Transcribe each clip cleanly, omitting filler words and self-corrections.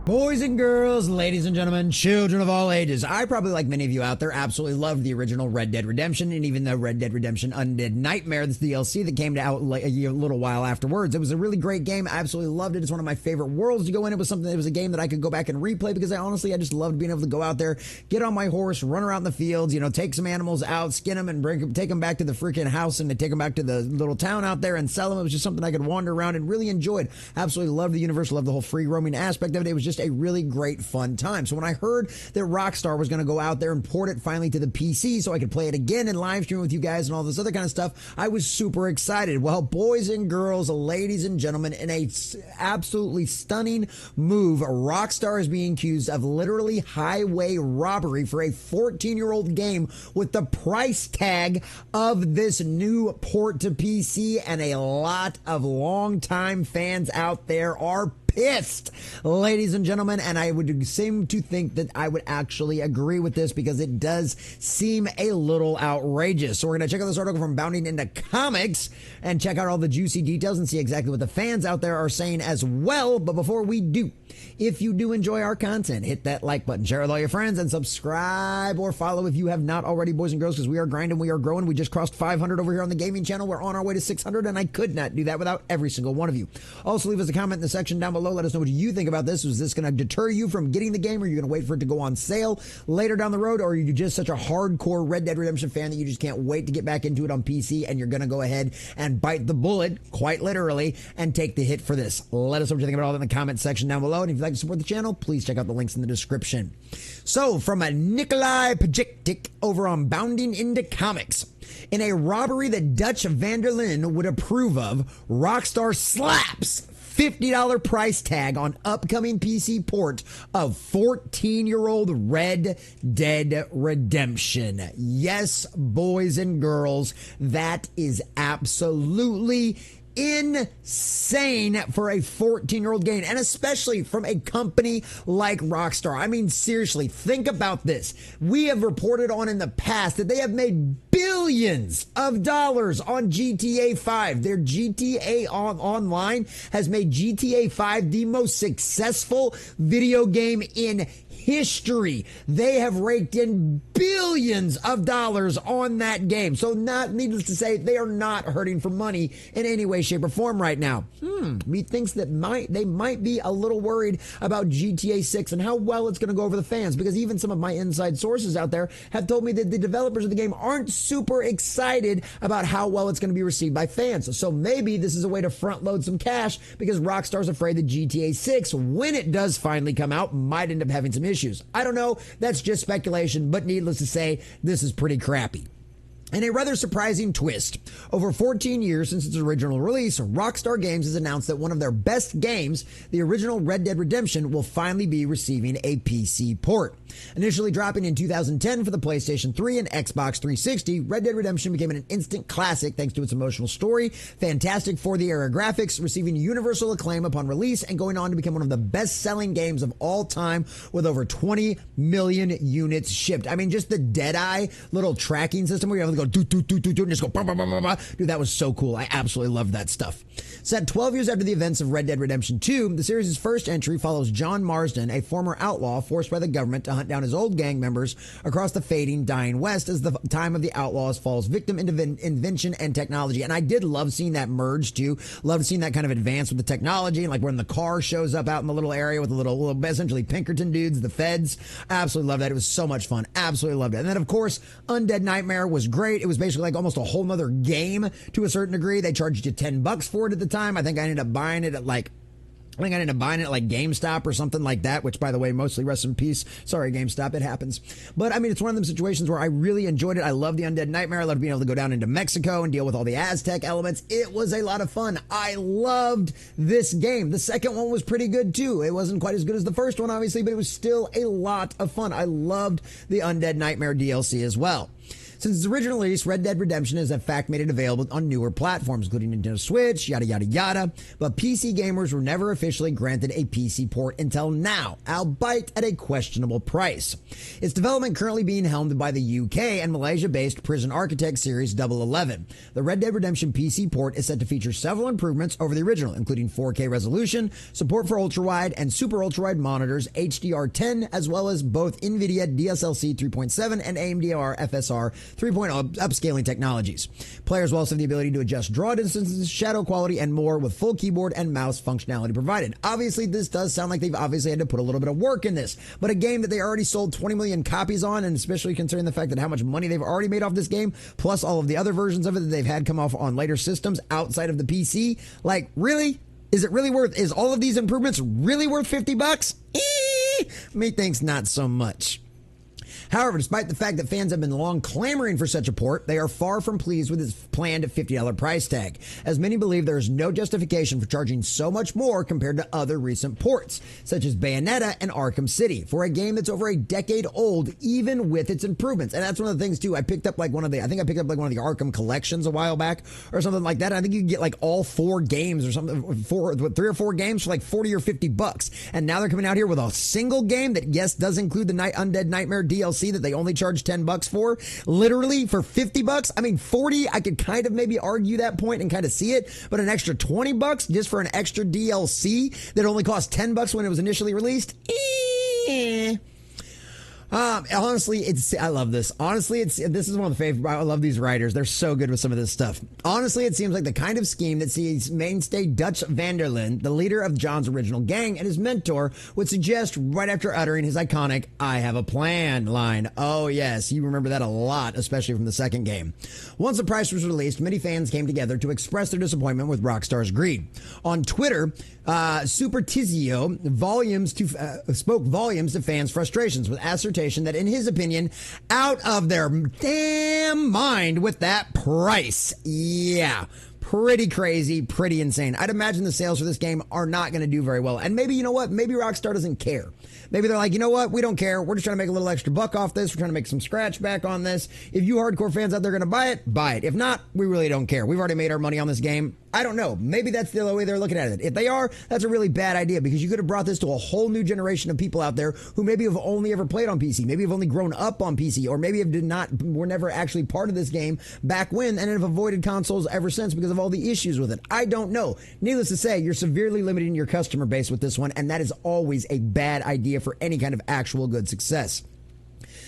Boys and girls, ladies and gentlemen, children of all ages, I probably, like many of you out there, absolutely loved the original Red Dead Redemption and even the Red Dead Redemption Undead Nightmare, this DLC that came out a little while afterwards. It was a really great game. I absolutely loved it. It's one of my favorite worlds to go in. It was something that was a game that I could go back and replay because I just loved being able to go out there, get on my horse, run around the fields, take some animals out, skin them, and take them back to the freaking house and take them back to the little town out there and sell them. It was just something I could wander around and really enjoyed. Absolutely loved the universe, loved the whole free roaming aspect of it. It was just a really great fun time. So when I heard that Rockstar was going to go out there and port it finally to the PC so I could play it again and live stream with you guys and all this other kind of stuff, I was super excited. Well, boys and girls, ladies and gentlemen, in a absolutely stunning move, Rockstar is being accused of literally highway robbery for a 14-year-old game with the price tag of this new port to PC, and a lot of longtime fans out there are pissed, ladies and gentlemen, and I would seem to think that I would actually agree with this because it does seem a little outrageous. So we're going to check out this article from Bounding Into Comics and check out all the juicy details and see exactly what the fans out there are saying as well. But before we do, if you do enjoy our content, hit that like button, share with all your friends, and subscribe or follow if you have not already, boys and girls, because we are grinding, we are growing. We just crossed 500 over here on the gaming channel. We're on our way to 600, and I could not do that without every single one of you. Also, leave us a comment in the section down below. Let us know what you think about this. Was this going to deter you from getting the game? Or are you going to wait for it to go on sale later down the road? Or are you just such a hardcore Red Dead Redemption fan that you just can't wait to get back into it on PC, and you're going to go ahead and bite the bullet, quite literally, and take the hit for this? Let us know what you think about all that in the comment section down below. And if you'd like to support the channel, please check out the links in the description. So, from a Nikolai Pajiktik over on Bounding Into Comics, in a robbery that Dutch van der Linde would approve of, Rockstar slaps $50 price tag on upcoming PC port of 14-year-old Red Dead Redemption. Yes, boys and girls, that is absolutely insane for a 14-year-old game, and especially from a company like Rockstar. I mean, seriously, think about this. We have reported on in the past that they have made billions of dollars on GTA 5. Their GTA Online has made GTA 5 the most successful video game in history. They have raked in billions of dollars on that game. So, not needless to say, they are not hurting for money in any way, shape, or form right now. Methinks that they might be a little worried about GTA 6 and how well it's going to go over the fans, because even some of my inside sources out there have told me that the developers of the game aren't super excited about how well it's going to be received by fans. So maybe this is a way to front load some cash, because Rockstar's afraid that GTA 6, when it does finally come out, might end up having some issues. I don't know. That's just speculation, but needless to say, this is pretty crappy. In a rather surprising twist, over 14 years since its original release, Rockstar Games has announced that one of their best games, the original Red Dead Redemption, will finally be receiving a PC port. Initially dropping in 2010 for the PlayStation 3 and Xbox 360, Red Dead Redemption became an instant classic thanks to its emotional story, fantastic for-the-era graphics, receiving universal acclaim upon release, and going on to become one of the best-selling games of all time with over 20 million units shipped. I mean, just the Deadeye little tracking system where you have to go and just go bah, bah, bah, bah, bah. Dude, that was so cool. I absolutely loved that stuff. Set 12 years after the events of Red Dead Redemption 2, the series' first entry follows John Marsden, a former outlaw forced by the government to hunt down his old gang members across the fading, dying West as the time of the outlaws falls victim into invention and technology. And I did love seeing that merge too. Loved seeing that kind of advance with the technology, and like when the car shows up out in the little area with the little essentially Pinkerton dudes, the feds. I absolutely loved that. It was so much fun. Absolutely loved it. And then of course, Undead Nightmare was great. It was basically like almost a whole nother game to a certain degree. They charged you $10 for it at the time. I think I ended up buying it at like GameStop or something like that, which, by the way, mostly rest in peace. Sorry, GameStop, it happens. But, I mean, it's one of them situations where I really enjoyed it. I love the Undead Nightmare. I loved being able to go down into Mexico and deal with all the Aztec elements. It was a lot of fun. I loved this game. The second one was pretty good, too. It wasn't quite as good as the first one, obviously, but it was still a lot of fun. I loved the Undead Nightmare DLC as well. Since its original release, Red Dead Redemption has in fact made it available on newer platforms, including Nintendo Switch, yada yada yada, but PC gamers were never officially granted a PC port until now, albeit at a questionable price. Its development currently being helmed by the UK and Malaysia-based Prison Architect Series 011. The Red Dead Redemption PC port is set to feature several improvements over the original, including 4K resolution, support for ultra-wide and super ultra-wide monitors, HDR10, as well as both NVIDIA DSLC 3.7 and AMD FSR 3.0 upscaling technologies. Players will also have the ability to adjust draw distances, shadow quality, and more with full keyboard and mouse functionality provided. Obviously, this does sound like they've obviously had to put a little bit of work in this, but a game that they already sold 20 million copies on, and especially considering the fact that how much money they've already made off this game, plus all of the other versions of it that they've had come off on later systems outside of the PC, like, really? Is all of these improvements really worth $50? Methinks not so much. However, despite the fact that fans have been long clamoring for such a port, they are far from pleased with its planned $50 price tag, as many believe there is no justification for charging so much more compared to other recent ports, such as Bayonetta and Arkham City, for a game that's over a decade old, even with its improvements. And that's one of the things too. I picked up like one of the Arkham collections a while back or something like that. I think you can get like all 4 games or something, 3 or 4 games for like $40 or $50. And now they're coming out here with a single game that, yes, does include the Undead Nightmare DLC that they only charge $10 for, literally for $50. I mean, 40, I could kind of maybe argue that point and kind of see it, but an extra $20 just for an extra DLC that only cost $10 when it was initially released? Honestly, I love this. Honestly, this is one of the favorite. I love these writers. They're so good with some of this stuff. Honestly, it seems like the kind of scheme that sees mainstay Dutch van der Linde, the leader of John's original gang and his mentor, would suggest right after uttering his iconic "I have a plan" line. Oh yes, you remember that a lot, especially from the second game. Once the price was released, many fans came together to express their disappointment with Rockstar's greed. On Twitter, Super Tizio spoke volumes to fans' frustrations with assertion that, in his opinion, out of their damn mind with that price. Yeah. Pretty crazy, pretty insane. I'd imagine the sales for this game are not going to do very well. And maybe, you know what? Maybe Rockstar doesn't care. Maybe they're like, you know what? We don't care. We're just trying to make a little extra buck off this. We're trying to make some scratch back on this. If you hardcore fans out there are going to buy it, buy it. If not, we really don't care. We've already made our money on this game. I don't know. Maybe that's the way they're looking at it. If they are, that's a really bad idea, because you could have brought this to a whole new generation of people out there who maybe have only ever played on PC, maybe have only grown up on PC, or maybe were never actually part of this game back when and have avoided consoles ever since because of all the issues with it. I don't know. Needless to say, you're severely limiting your customer base with this one, and that is always a bad idea for any kind of actual good success.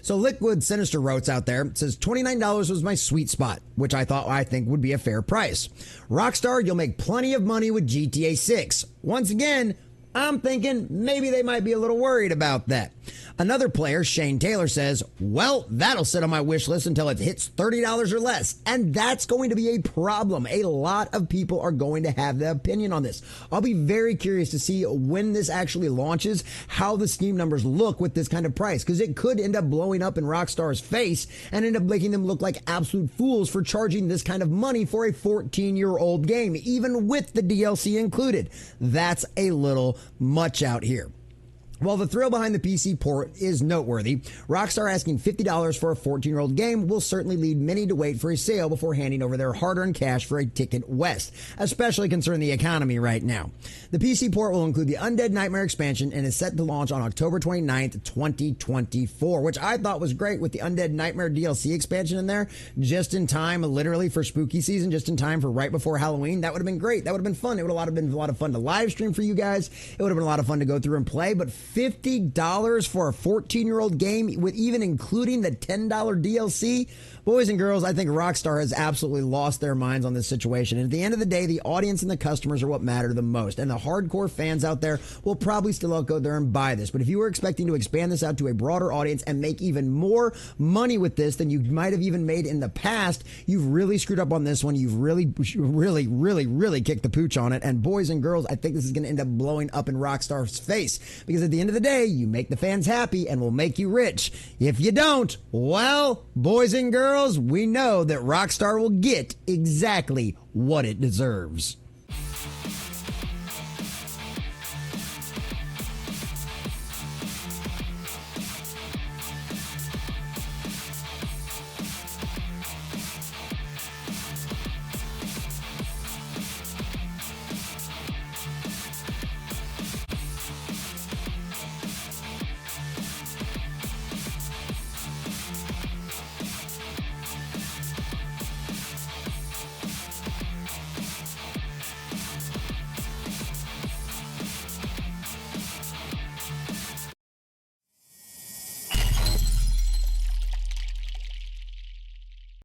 So Liquid Sinister wrote out there, says $29 was my sweet spot, which I think would be a fair price. Rockstar, you'll make plenty of money with GTA 6. Once again, I'm thinking maybe they might be a little worried about that. Another player, Shane Taylor, says, well, that'll sit on my wish list until it hits $30 or less. And that's going to be a problem. A lot of people are going to have the opinion on this. I'll be very curious to see when this actually launches, how the Steam numbers look with this kind of price, because it could end up blowing up in Rockstar's face and end up making them look like absolute fools for charging this kind of money for a 14-year-old game, even with the DLC included. That's a little much out here. While the thrill behind the PC port is noteworthy, Rockstar asking $50 for a 14-year-old game will certainly lead many to wait for a sale before handing over their hard-earned cash for a ticket west, especially concerning the economy right now. The PC port will include the Undead Nightmare expansion and is set to launch on October 29th, 2024, which I thought was great with the Undead Nightmare DLC expansion in there, just in time, literally for spooky season, just in time for right before Halloween. That would have been great. That would have been fun. It would have been a lot of fun to live stream for you guys. It would have been a lot of fun to go through and play, but $50 for a 14-year-old game, with even including the $10 DLC? Boys and girls, I think Rockstar has absolutely lost their minds on this situation. And at the end of the day, the audience and the customers are what matter the most. And the hardcore fans out there will probably still go there and buy this. But if you were expecting to expand this out to a broader audience and make even more money with this than you might have even made in the past, you've really screwed up on this one. You've really kicked the pooch on it. And boys and girls, I think this is going to end up blowing up in Rockstar's face. Because at the end of the day, you make the fans happy and will make you rich. If you don't, well, boys and girls, we know that Rockstar will get exactly what it deserves.